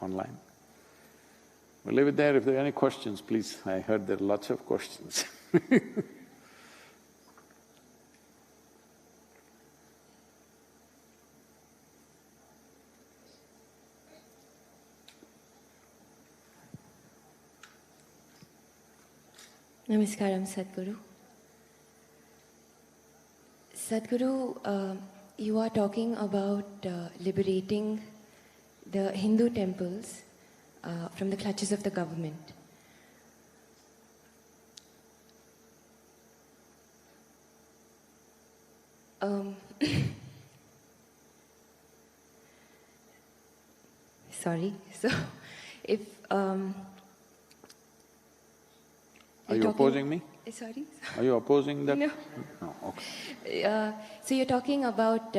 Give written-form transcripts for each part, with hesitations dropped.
online. We'll leave it there. If there are any questions, please. I heard there are lots of questions. Namaskaram, Sadhguru. Sadhguru, you are talking about liberating the Hindu temples from the clutches of the government. Sorry, so if… Are you opposing me? Sorry? Are you opposing that? No. No, okay. So you're talking about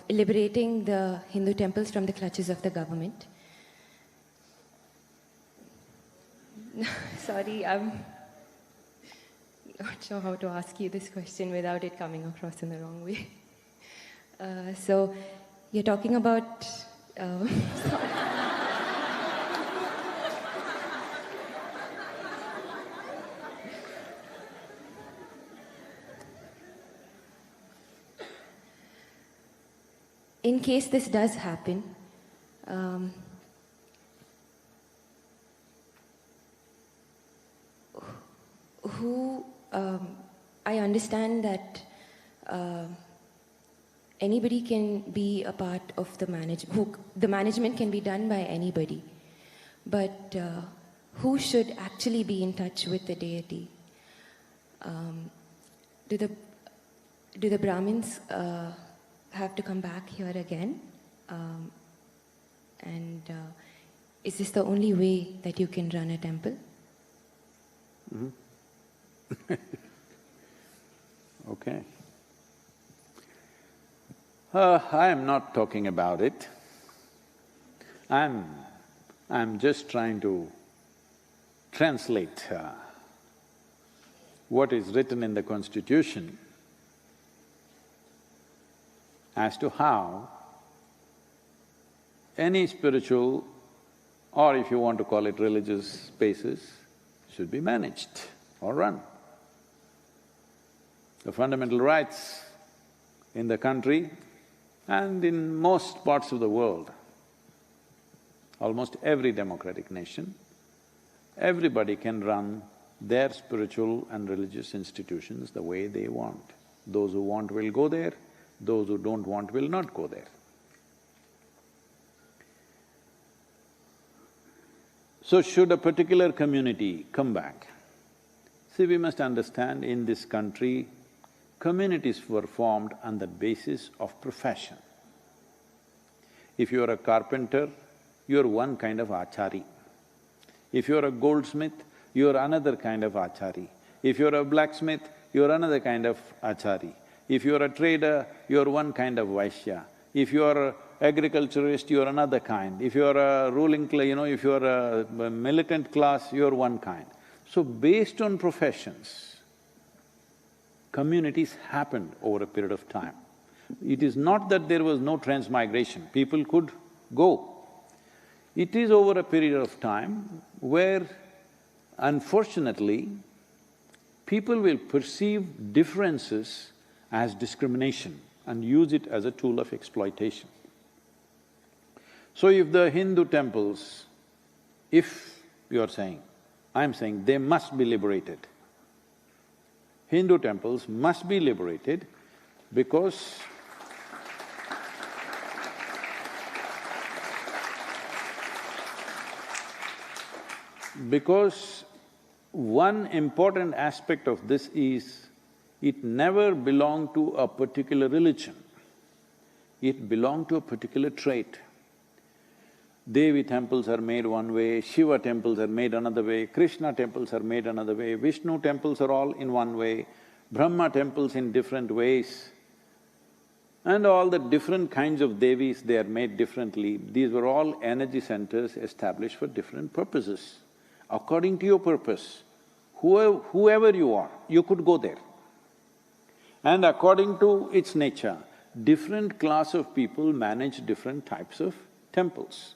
liberating the Hindu temples from the clutches of the government. Sorry, I'm not sure how to ask you this question without it coming across in the wrong way. So you're talking about… In case this does happen, I understand that anybody can be a part of the management. The management can be done by anybody, but who should actually be in touch with the deity? Do the Brahmins have to come back here again? And is this the only way that you can run a temple? Mm-hmm. Okay. I am not talking about it. I'm just trying to translate what is written in the Constitution as to how any spiritual, or if you want to call it religious spaces, should be managed or run. The fundamental rights in the country and in most parts of the world, almost every democratic nation, everybody can run their spiritual and religious institutions the way they want. Those who want will go there, those who don't want will not go there. So should a particular community come back? See, we must understand in this country, communities were formed on the basis of profession. If you are a carpenter, you are one kind of achari. If you are a goldsmith, you are another kind of achari. If you are a blacksmith, you are another kind of achari. If you are a trader, you are one kind of Vaishya. If you are an agriculturist, you are another kind. If you are a ruling if you are a militant class, you are one kind. So based on professions, communities happened over a period of time. It is not that there was no transmigration, people could go. It is over a period of time where, unfortunately, people will perceive differences as discrimination and use it as a tool of exploitation. So if the Hindu temples, if you are saying, I'm saying they must be liberated. Hindu temples must be liberated because one important aspect of this is, it never belonged to a particular religion, it belonged to a particular trait. Devi temples are made one way, Shiva temples are made another way, Krishna temples are made another way, Vishnu temples are all in one way, Brahma temples in different ways, and all the different kinds of Devis, they are made differently. These were all energy centers established for different purposes. According to your purpose, whoever you are, you could go there. And according to its nature, different class of people manage different types of temples.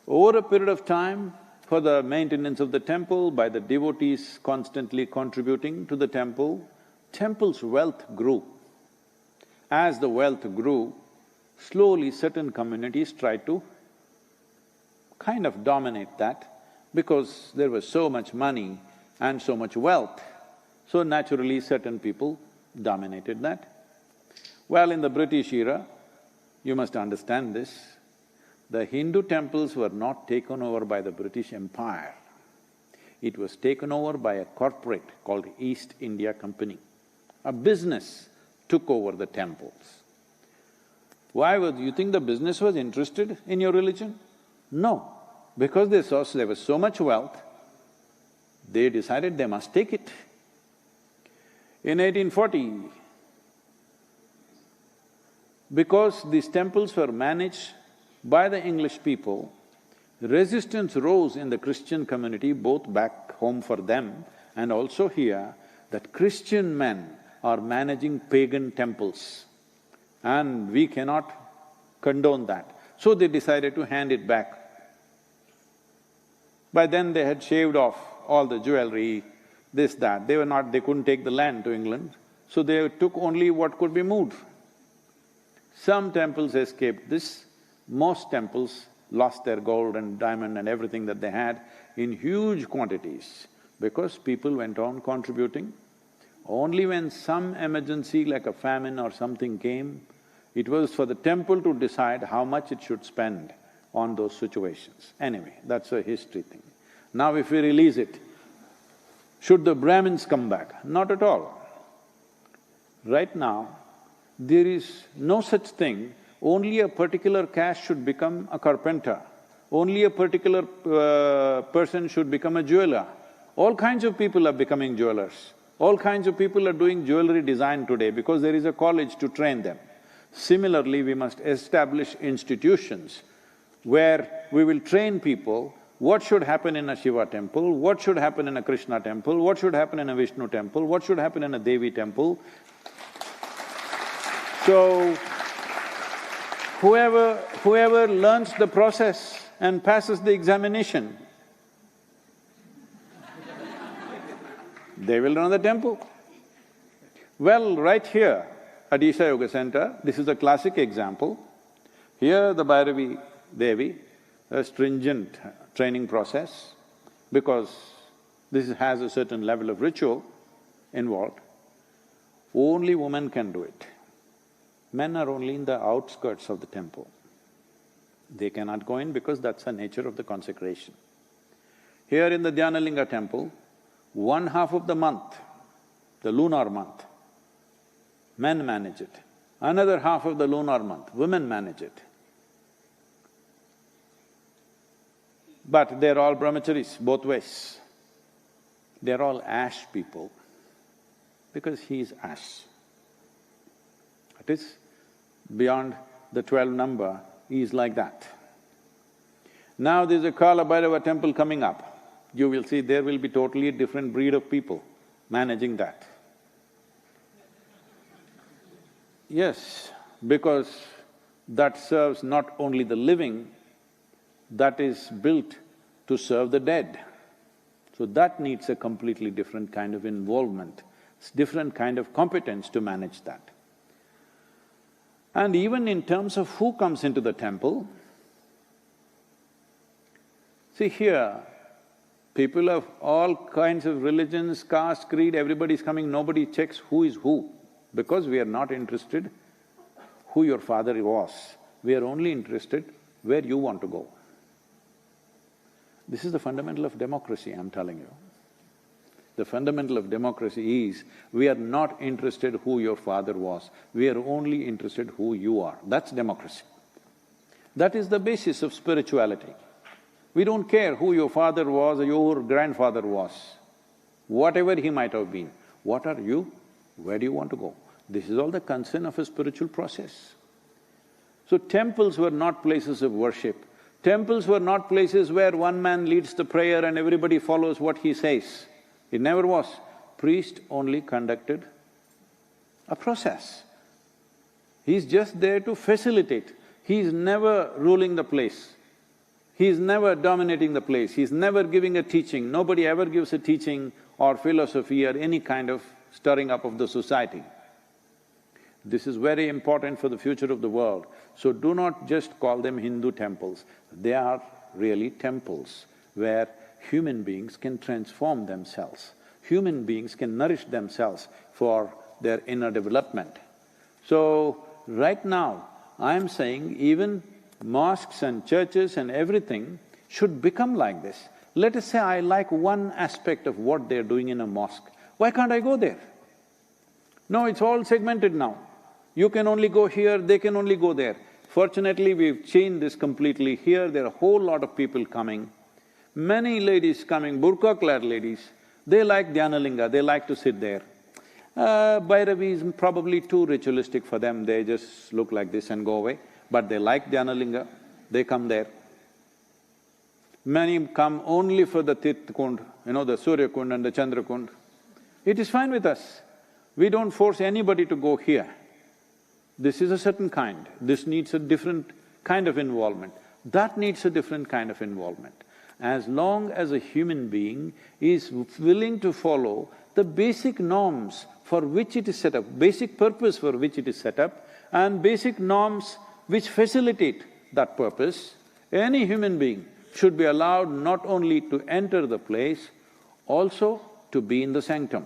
Over a period of time, for the maintenance of the temple, by the devotees constantly contributing to the temple, temple's wealth grew. As the wealth grew, slowly certain communities tried to kind of dominate that because there was so much money and so much wealth, so naturally certain people dominated that. Well, in the British era, you must understand this, the Hindu temples were not taken over by the British Empire. It was taken over by a corporate called East India Company. A business took over the temples. Why would you think the business was interested in your religion? No, because they saw there was so much wealth, they decided they must take it. In 1840, because these temples were managed by the English people, resistance rose in the Christian community, both back home for them and also here, that Christian men are managing pagan temples and we cannot condone that. So they decided to hand it back. By then they had shaved off all the jewelry, this, that. They couldn't take the land to England, so they took only what could be moved. Some temples escaped this, most temples lost their gold and diamond and everything that they had in huge quantities because people went on contributing. Only when some emergency like a famine or something came, it was for the temple to decide how much it should spend on those situations. Anyway, that's a history thing. Now if we release it, should the Brahmins come back? Not at all. Right now, there is no such thing, only a particular caste should become a carpenter, only a particular person should become a jeweler. All kinds of people are becoming jewelers. All kinds of people are doing jewelry design today because there is a college to train them. Similarly, we must establish institutions where we will train people what should happen in a Shiva temple, what should happen in a Krishna temple, what should happen in a Vishnu temple, what should happen in a Devi temple. So, whoever learns the process and passes the examination, they will run the temple. Well, right here at Isha Yoga Center, this is a classic example. Here the Bhairavi Devi, a stringent training process, because this has a certain level of ritual involved. Only women can do it. Men are only in the outskirts of the temple. They cannot go in because that's the nature of the consecration. Here in the Dhyanalinga temple, 1/2 of the month, the lunar month, men manage it. Another half of the lunar month, women manage it. But they're all brahmacharis, both ways. They're all ash people, because he is ash. That is, beyond the 12 number, he is like that. Now there's a Kala Bhairava temple coming up. You will see there will be totally a different breed of people managing that. Yes, because that serves not only the living, that is built to serve the dead. So that needs a completely different kind of involvement, different kind of competence to manage that. And even in terms of who comes into the temple, see here, people of all kinds of religions, caste, creed, everybody's coming, nobody checks who is who, because we are not interested who your father was, we are only interested where you want to go. This is the fundamental of democracy, I'm telling you. The fundamental of democracy is, we are not interested who your father was, we are only interested who you are. That's democracy. That is the basis of spirituality. We don't care who your father was or your grandfather was, whatever he might have been. What are you? Where do you want to go? This is all the concern of a spiritual process. So temples were not places of worship. Temples were not places where one man leads the prayer and everybody follows what he says. It never was. Priest only conducted a process. He's just there to facilitate. He's never ruling the place. He's never dominating the place, he's never giving a teaching, nobody ever gives a teaching or philosophy or any kind of stirring up of the society. This is very important for the future of the world. So do not just call them Hindu temples, they are really temples where human beings can transform themselves. Human beings can nourish themselves for their inner development. So, right now, I'm saying even mosques and churches and everything should become like this. Let us say I like one aspect of what they're doing in a mosque, why can't I go there? No, it's all segmented now. You can only go here, they can only go there. Fortunately, we've changed this completely. Here, there are a whole lot of people coming. Many ladies coming, burqa-clad ladies, they like Dhyanalinga, they like to sit there. Bhairavi is probably too ritualistic for them, they just look like this and go away. But they like Dhyanalinga, they come there. Many come only for the Tirth Kund, the Surya Kund and the Chandra Kund. It is fine with us. We don't force anybody to go here. This is a certain kind, this needs a different kind of involvement, that needs a different kind of involvement. As long as a human being is willing to follow the basic norms for which it is set up, basic purpose for which it is set up, and basic norms which facilitate that purpose, any human being should be allowed not only to enter the place, also to be in the sanctum.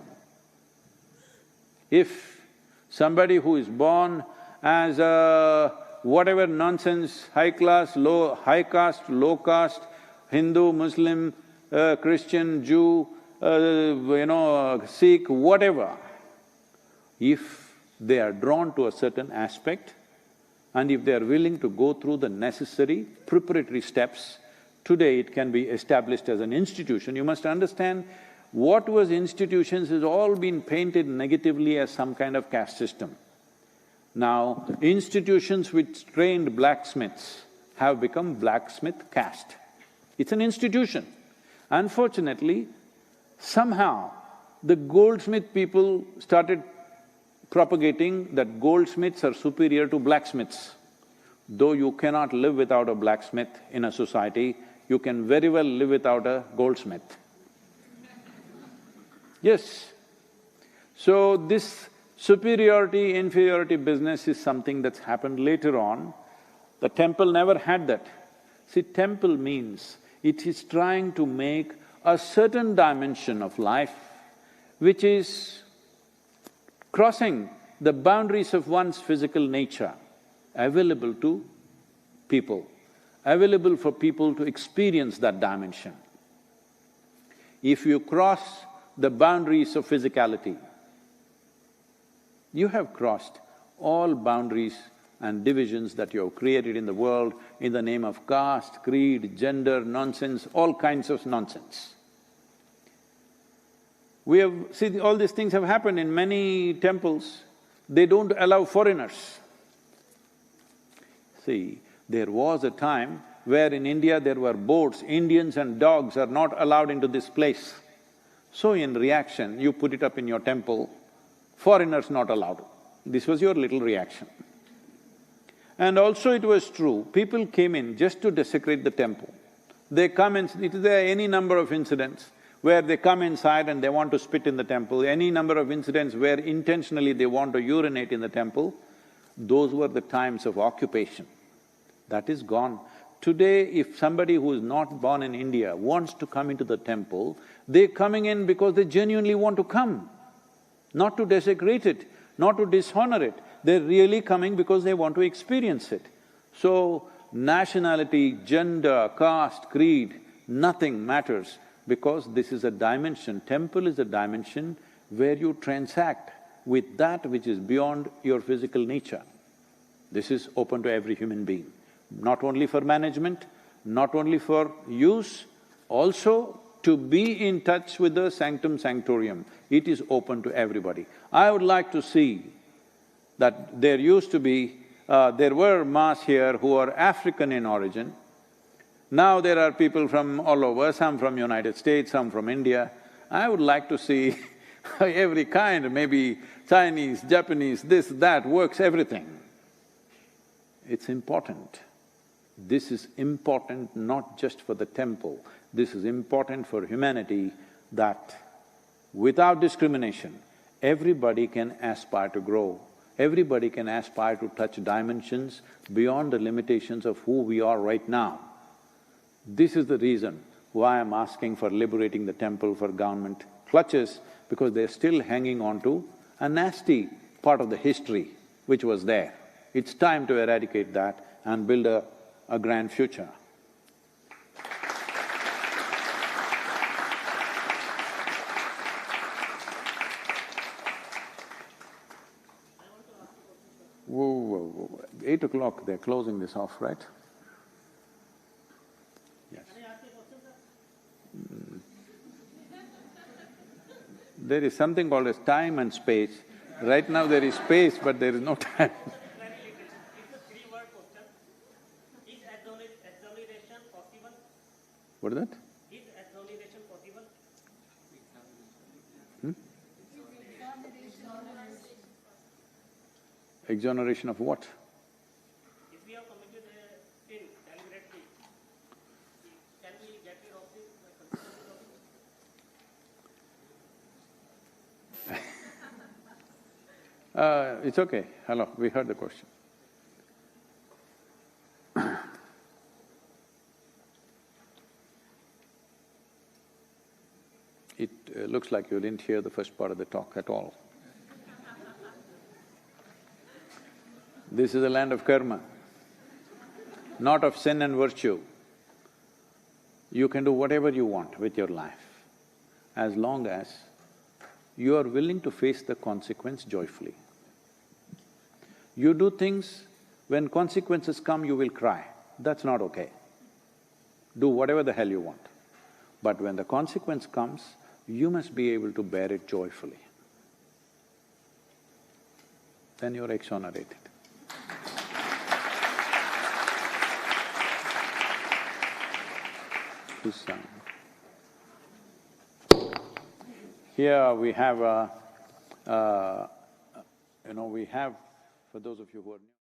If somebody who is born as a whatever nonsense, high caste, low caste, Hindu, Muslim, Christian, Jew, Sikh, whatever, if they are drawn to a certain aspect and if they are willing to go through the necessary preparatory steps, today it can be established as an institution. You must understand, what was institutions has all been painted negatively as some kind of caste system. Now, institutions which trained blacksmiths have become blacksmith caste. It's an institution. Unfortunately, somehow the goldsmith people started propagating that goldsmiths are superior to blacksmiths. Though you cannot live without a blacksmith in a society, you can very well live without a goldsmith. Yes. So this superiority, inferiority business is something that's happened later on. The temple never had that. See, temple means it is trying to make a certain dimension of life which is crossing the boundaries of one's physical nature, available to people, available for people to experience that dimension. If you cross the boundaries of physicality, you have crossed all boundaries and divisions that you have created in the world in the name of caste, creed, gender, nonsense, all kinds of nonsense. We have… see, all these things have happened in many temples, they don't allow foreigners. See, there was a time where in India there were boards, Indians and dogs are not allowed into this place. So in reaction, you put it up in your temple, foreigners not allowed. This was your little reaction. And also it was true, people came in just to desecrate the temple. They come in… there are any number of incidents where they come inside and they want to spit in the temple, any number of incidents where intentionally they want to urinate in the temple. Those were the times of occupation. That is gone. Today, if somebody who is not born in India wants to come into the temple, they're coming in because they genuinely want to come, not to desecrate it, not to dishonor it. They're really coming because they want to experience it. So, nationality, gender, caste, creed, nothing matters because this is a dimension, temple is a dimension where you transact with that which is beyond your physical nature. This is open to every human being, not only for management, not only for use, also to be in touch with the sanctum sanctorium. It is open to everybody. I would like to see that there used to be… there were mass here who are African in origin. Now there are people from all over, some from United States, some from India. I would like to see every kind, maybe Chinese, Japanese, this, that, works, everything. It's important. This is important not just for the temple, this is important for humanity, that without discrimination, everybody can aspire to grow, everybody can aspire to touch dimensions beyond the limitations of who we are right now. This is the reason why I'm asking for liberating the temple for government clutches, because they're still hanging on to a nasty part of the history which was there. It's time to eradicate that and build a grand future. Whoa. 8 o'clock, they're closing this off, right? Yes. There is something called as time and space. Right now there is space, but there is no time. It's a three-word question. Is exoneration possible? What is that? Is exoneration possible? Exoneration of what? If we have committed a sin deliberately, can we get rid of this? It's okay. Hello, we heard the question. It looks like you didn't hear the first part of the talk at all. This is a land of karma, not of sin and virtue. You can do whatever you want with your life, as long as you are willing to face the consequence joyfully. You do things, when consequences come, you will cry. That's not okay. Do whatever the hell you want. But when the consequence comes, you must be able to bear it joyfully. Then you're exonerated. Here we have we have, for those of you who are new…